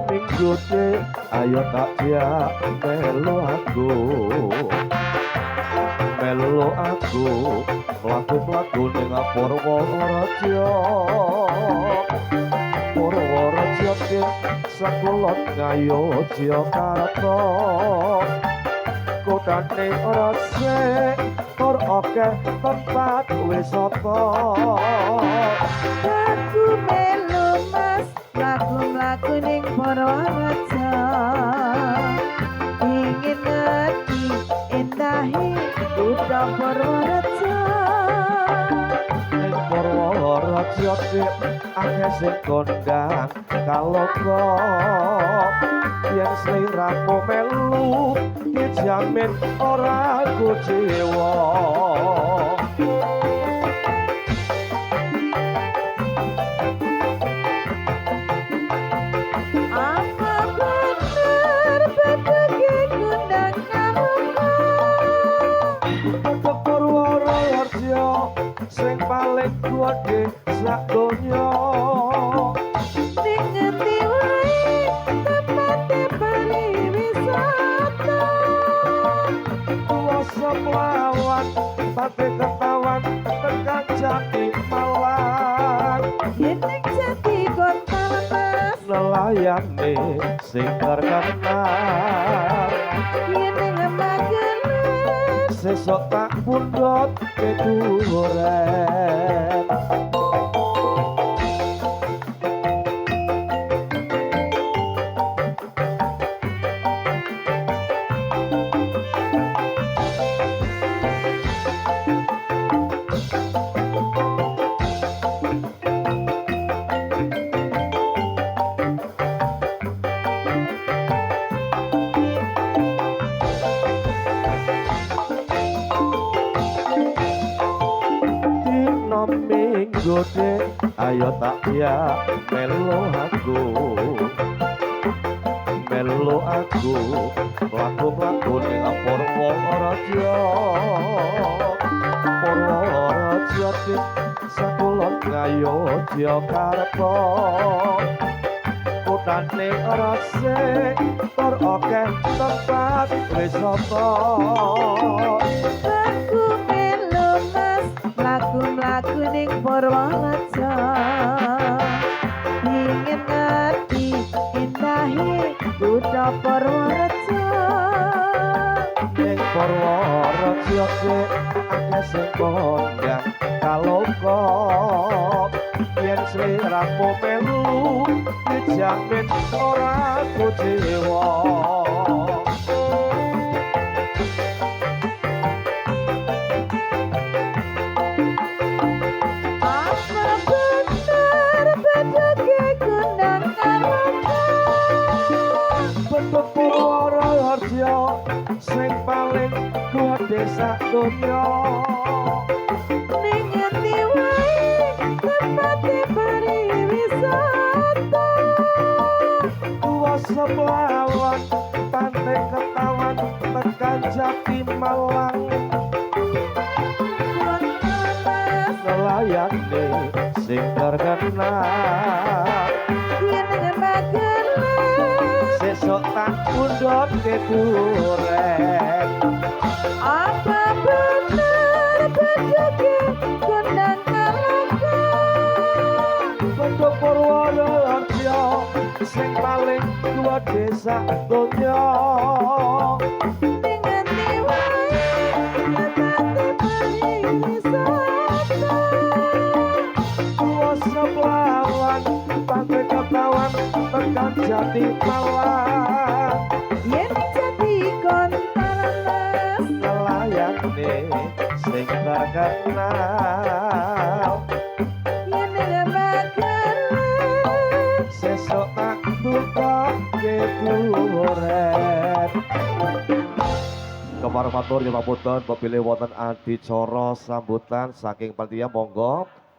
minggu de ayo tak jak melu aku mlaku-mlaku ning Purworejo Purworejo ke sakulon ngayo Jakarta kotane ora sek tur akeh tempat wisata aku melu mas mlaku-mlaku ning Purworejo ingin ngerti endahe kutha Purworejo ning Purworejo akeh sing kondang kaloka yen sliramu melu dijamin ora kucewa apa bener bedege kundang kaloka untuk Purworejo sing paling gedhe sak donya ning ngendi wae tempate pariwisata kuasa melawan tapi ketahuan tekan Jati Malang yen ning Jati Kota mas nelayane sing terkenal yen ning Magelang sesok tak pundhut keduren minggu de ayo tak ya melu aku mlaku-mlaku ning Purworejo Purworejo sakulon ngayo Jakarta kotane ora sek tur akeh tempat wisata aku melu mas mlaku-mlaku ning Purworejo ingin ngerti endahe kutha Purworejo ning Purworejo akeh sing kondang kaloka yen sliramu melu dijamin ora kucewa apa bener bedege kundang kaloka bentuk Purworejo sing paling gedhe sak donya ning ngendi wae tempate pariwisata kuasa melawan pantai ketahuan tekan Jati Malang nelayane sing terkenal yen ning Magelang sesok tak pundhut keduren apa bener bedege kundang kaloka bentuk Purworejo sing paling gedhe sak donya ning ngendi wae tempate pariwisata kuasa melawan pantai ketahuan tekan Jati Malang yen Jati Kota mas nelayane sing terkenal yen ning Magelang sesok tak buka keduren Kemar matur nyuwun papunten pepilih wonten adicara sambutan saking panitia monggo